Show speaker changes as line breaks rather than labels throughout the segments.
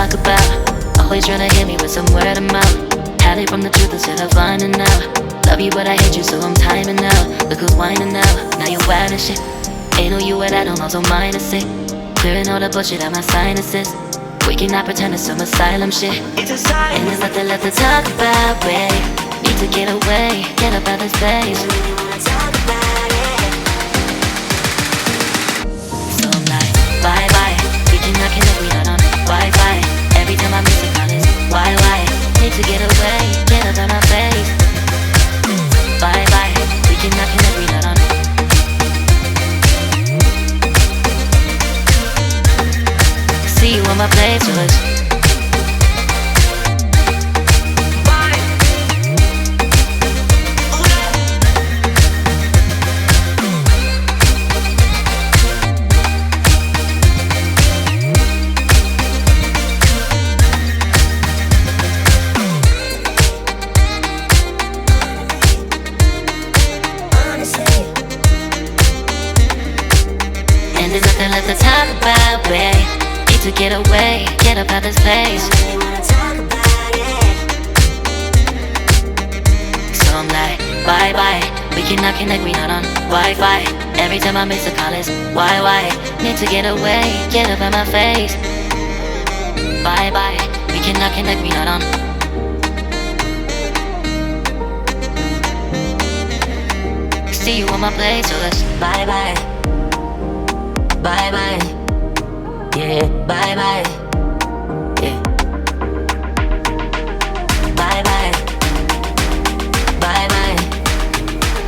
talk about. Always trying to hit me with some word of mouth. Hide it from the truth instead of finding out. Love you but I hate you so I'm timing out. Look who's whining now, now you wild and shit. Ain't no you at I don't know, so mine is sick. Clearing all the bullshit out my sinuses. We cannot pretend it's some asylum shit. It's a sign. And there's nothing left to talk about, babe. Need to get away, get up out this place. I really wanna talk about it. So I'm like, bye bye. We cannot connect, we not on Wi-Fi. Every time I miss a call it's why? Need to get away, get up out my face. Bye bye. We cannot connect, we not on. See you on my playlist. And there's nothing left to talk about, babe. Need to get away, get up out this place. I really wanna talk about it. So I'm like, bye bye. We cannot connect, we not on Wi-Fi. Every time I miss a call it's why? Need to get away, get up out my face. Bye bye. We cannot connect, we not on. See you on my playlist. Bye bye. Bye bye. Yeah, bye bye. Yeah. Bye bye. Bye bye.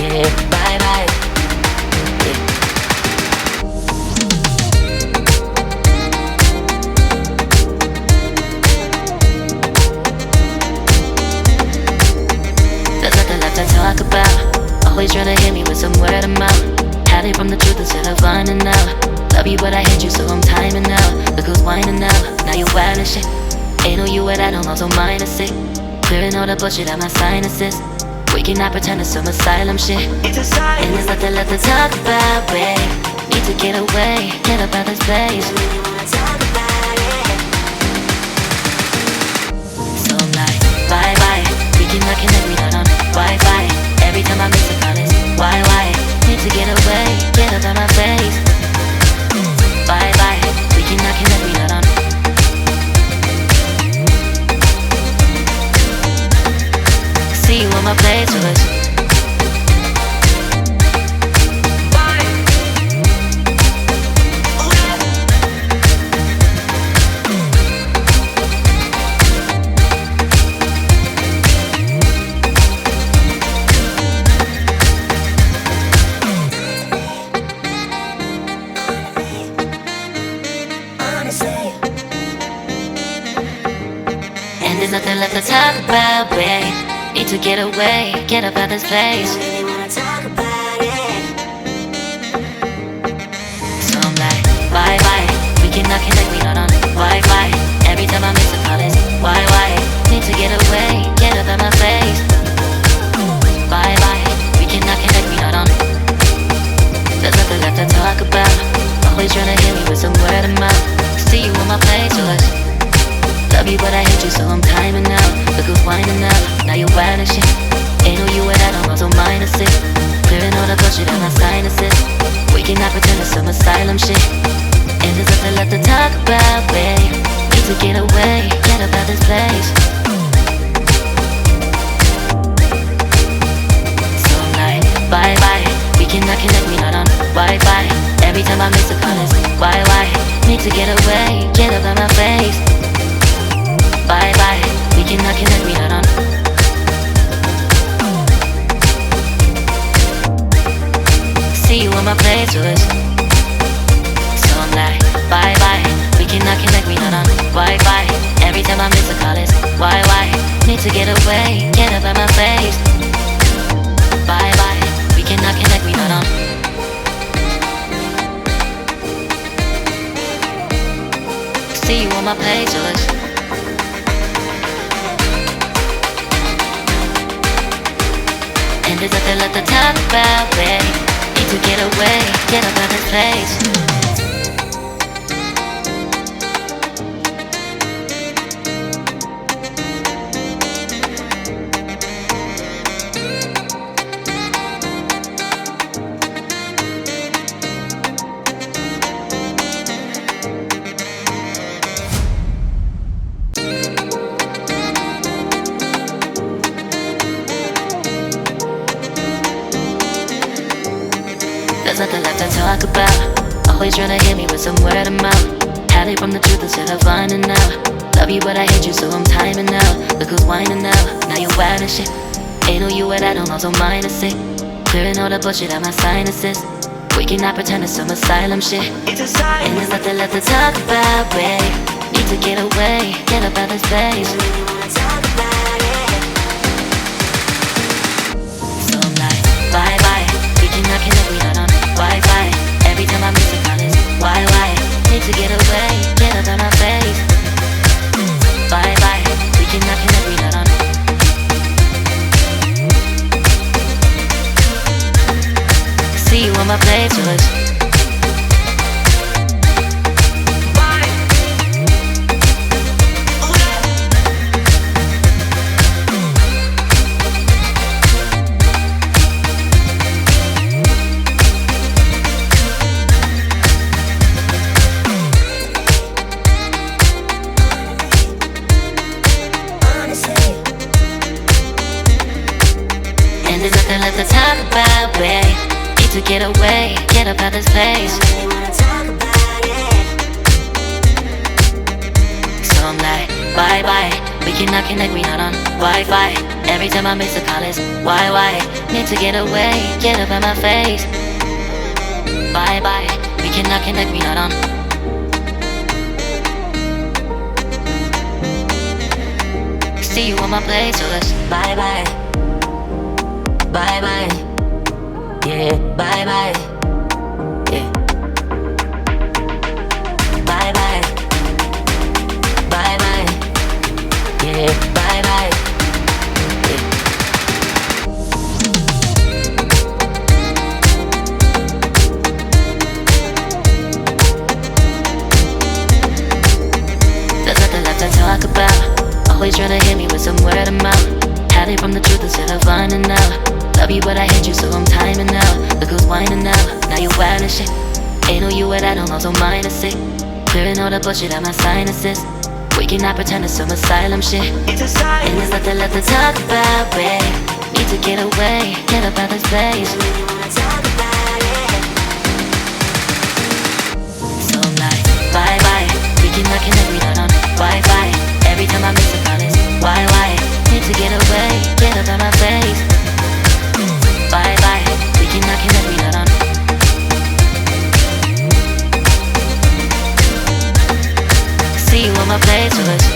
Yeah, bye bye. Yeah. There's nothing left to talk about. Always trying to hit me with some word of mouth. Hide it from the truth instead of finding out. Love you but I hate you so I'm timing out. Look who's whining now, now you wild and shit. Ain't no you at I don't know, so mine is sick. Clearing all the bullshit out my sinuses. We cannot pretend it's some asylum shit. It's a sign. And there's nothing left to talk about, babe. Need to get away, get up out this place. I really wanna talk about it. So I'm like, bye bye. We cannot connect, we not on Wi-Fi. Every time I miss a call it's why? Need to get away, get up out my face. Bye bye. We cannot connect, we not on. See you on my playlist. And there's nothing left to talk about, babe. Need to get away, get up out this place. I really wanna talk about it. So I'm like, bye bye. We cannot connect, we not on Wi-Fi. Every time I miss a call it's why? Need to get away, get up out my face. Bye bye. We cannot connect, we not on. There's nothing left to talk about. Always trying to hit me with some word of mouth. See you on my playlist. Love you but I hate you so I'm timing out. Look who's whining now, now you wild and shit. Ain't no you at I don't know, so mine is sick. Clearing all the bullshit out my sinuses. We cannot pretend it's some asylum shit. And there's nothing left to talk about, babe. Need to get away, get up out this place. So I'm like, bye bye. We cannot connect, we not on Wi-Fi. Every time I miss a call it's why? Need to get away, get up out my face. Bye bye. We cannot connect, we not on. See you on my playlist. So I'm like, bye bye. We cannot connect, we not on Wi-Fi. Every time I miss a call it's why? Need to get away, get up out my face. Bye bye. We cannot connect, we not on. See you on my playlist. And there's nothing left to talk about, babe. Need to get away, get up out this place. nothing left to talk about. Always trying to hit me with some word of mouth. Hide it from the truth instead of finding out. Love you but I hate you so I'm timing out. Look who's whining now, now you're wild and shit. Ain't no you at I don't know, so mine is sick. Clearing all the bullshit out my sinuses. We cannot pretend it's some asylum shit. And there's nothing left to talk about, babe. Need to get away, get up out this place. So I'm like, bye bye. We cannot connect, we not on Wi-Fi. Every time I miss a call it's why? Need to get away, get up out my face. Bye bye. We cannot connect, we not on. See you on my playlist. And there's nothing left to talk about, babe. To get away, get up out this place. So I'm like, bye bye. We cannot connect, we not on Wi-Fi. Every time I miss a call it's why? Need to get away, get up out my face. Bye bye. We cannot connect, we not on. See you on my place, so let's bye bye. Bye bye. Yeah, bye bye. Yeah. Bye bye. Bye bye. Yeah, bye bye. Yeah. There's nothing left to talk about. Always trying to hit me with some word of mouth. Hide it from the truth instead of finding out. Love you but I hate you so I'm timing out. Look who's whining now, now you're wild and shit. Ain't no you at I don't know, so mine is sick. Clearing all the bullshit out my sinuses. We cannot pretend it's some asylum shit. And there's nothing left to talk about, babe. Need to get away, get up out this place. So I'm like, bye bye. We cannot connect, we not on Wi-Fi. Every time I miss a call it's why? Need to get away, get up out my face. Bye bye, we cannot connect, we not on. See you on my playlist.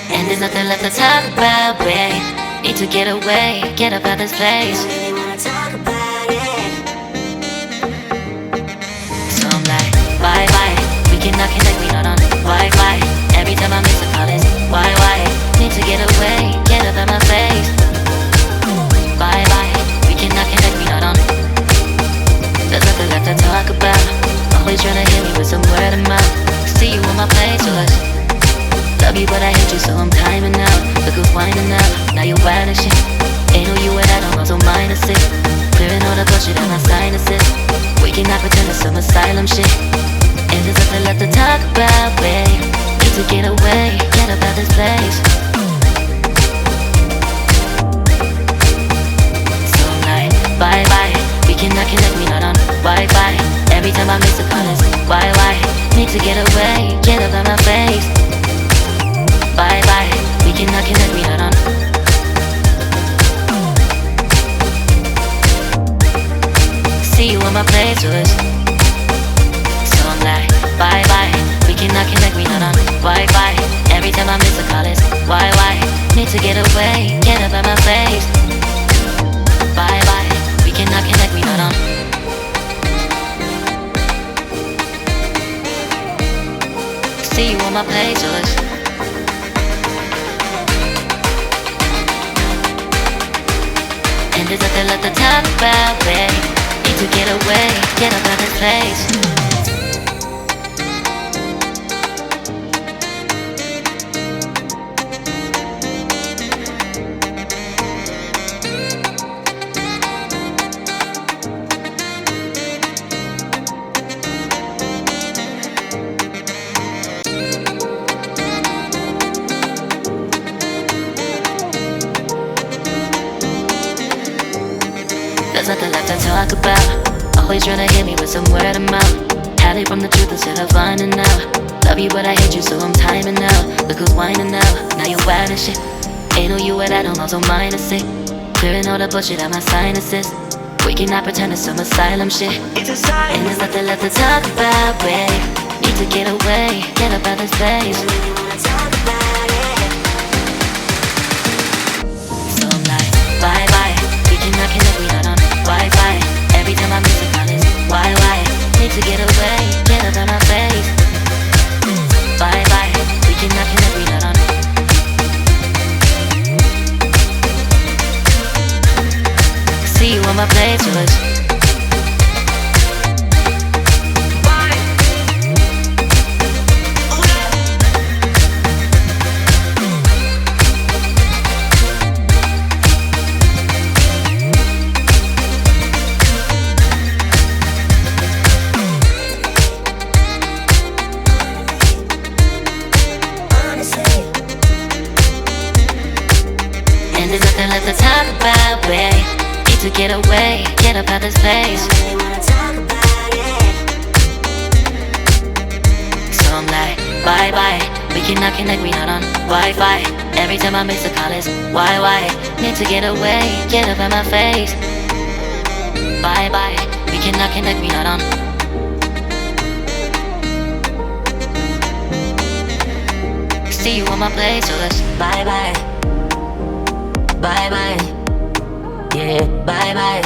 And there's nothing left to talk about, babe. Need to get away, get up out this place. So I'm like, bye bye. We cannot connect, we not on Wi-Fi. Every time I miss a call it's why? Need to get away, get up out my face. Bye bye. We cannot connect, we not on. There's nothing left to talk about. Always trying to hit me with some word of mouth. See you on my playlist. Love you but I hate you so I'm timing out. Look who's whining now, now you're wild and shit. Ain't no you at I don't know, so mine is sick. Clearing all the bullshit out my sinuses. We cannot pretend it's some asylum shit. And there's nothing left to talk about, babe. Need to get away, get up out this place. So I'm like, bye bye. We cannot connect, we not on Wi-Fi. Every time I miss a call it's why? Need to get away, get up out my face. Bye bye, we cannot connect, we not on. See you on my playlist. So I'm like, bye bye. We cannot connect, we not on Wi-Fi. Every time I miss a call it's why? Need to get away, get up out my face. Bye bye, we cannot connect, we not on. See you on my playlist. And there's nothing left to talk about, babe. Need to get away, get up out this place. left to talk about. Always trying to hit me with some word of mouth. Hide from the truth instead of finding out. Love you but I hate you so I'm timing out. Look who's whining now, now you wild and shit. Ain't no you at I don't also minus it. Clearing all the bullshit out my sinuses. We cannot pretend it's some asylum shit. It's a sign. And there's nothing left to talk about, babe. Need to get away, get up out this place. Really wanna talk about it. So I'm like, bye bye. We cannot connect, we not on Wi-Fi. Every time I miss a call it's why? Need to get away, get up out my face. Bye bye. We cannot connect, we not on. See you on my playlist. And there's nothing left to talk about, babe. Need to get away, get up out this place. I really wanna talk about it. So I'm like, bye bye. We cannot connect, we not on Wi-Fi. Every time I miss a call it's why? Need to get away, get up out my face. Bye bye. We cannot connect, we not on. See you on my playlist. Bye bye. Bye bye. Yeah, bye bye.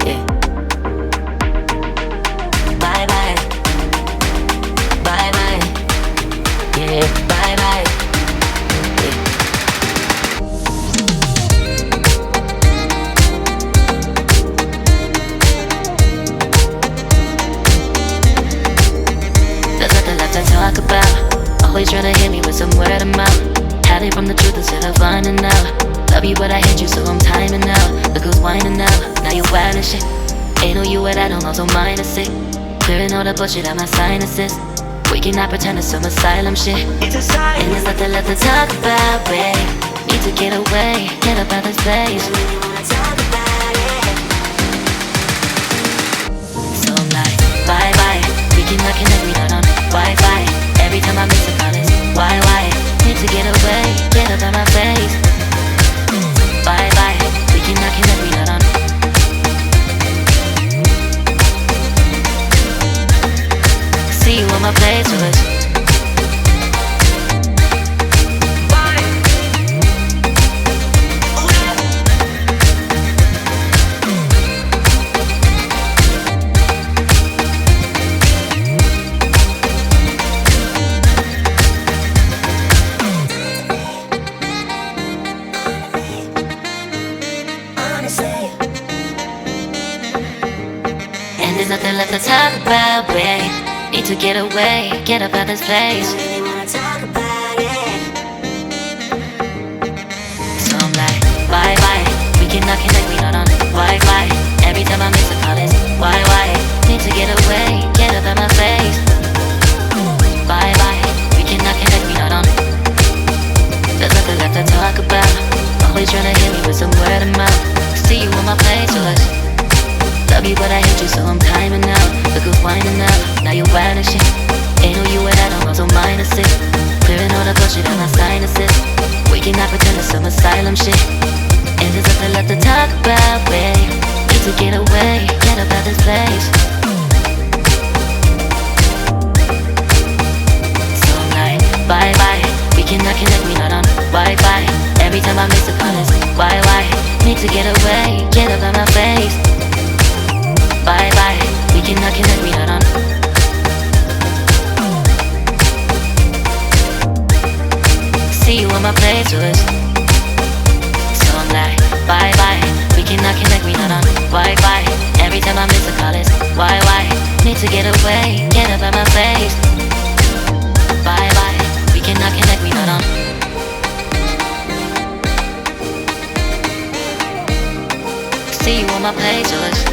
Yeah. Bye bye. Bye bye. Yeah, bye bye. Yeah. There's nothing left to talk about. Always trying to hit me with some word of mouth. Hiding from the truth instead of finding out. Love you but I hate you so I'm timing out. Look who's whining now, now you wild and shit. Ain't no you at I don't also minus it. Clearing all the bullshit out my sinuses. We cannot pretend it's some asylum shit. It's a sign. And there's nothing left to talk about, babe. Need to get away, get up out this place. Really wanna talk about it. So I'm like, bye bye. We cannot connect, we not on Wi-Fi. Every time I miss a call it's why? Need to get away, get up out my face. Bye bye. We cannot connect, we not on. See you on my playlist. And there's nothing left to talk about, babe. Need to get away, get up out this place. I really wanna talk about it. So I'm like, bye bye. We cannot connect, we not on Wi-Fi. Every time I miss a call it's why? Need to get away, get up out my face. Bye bye. We cannot connect, we not on. There's nothing left to talk about. Always trying to hit me with some word of mouth. See you on my playlist. Love you but I hate you so I'm timing out. Look who's whining now, now you wild and shit. Ain't no you at I don't also minus it. Clearing all the bullshit out my sinuses. We cannot pretend it's some asylum shit. And there's nothing left to talk about, babe. Need to get away, get up out this place. So I'm like, bye bye. We cannot connect, we not on Wi-Fi. Every time I miss a call it's why? Need to get away, get up out my face. Bye bye. We cannot connect, we not on. See you on my playlist. So I'm like, bye bye. We cannot connect, we not on Wi-Fi. Every time I miss a call it's why? Need to get away, get up out my face. Bye bye. We cannot connect, we not on. See you on my playlist.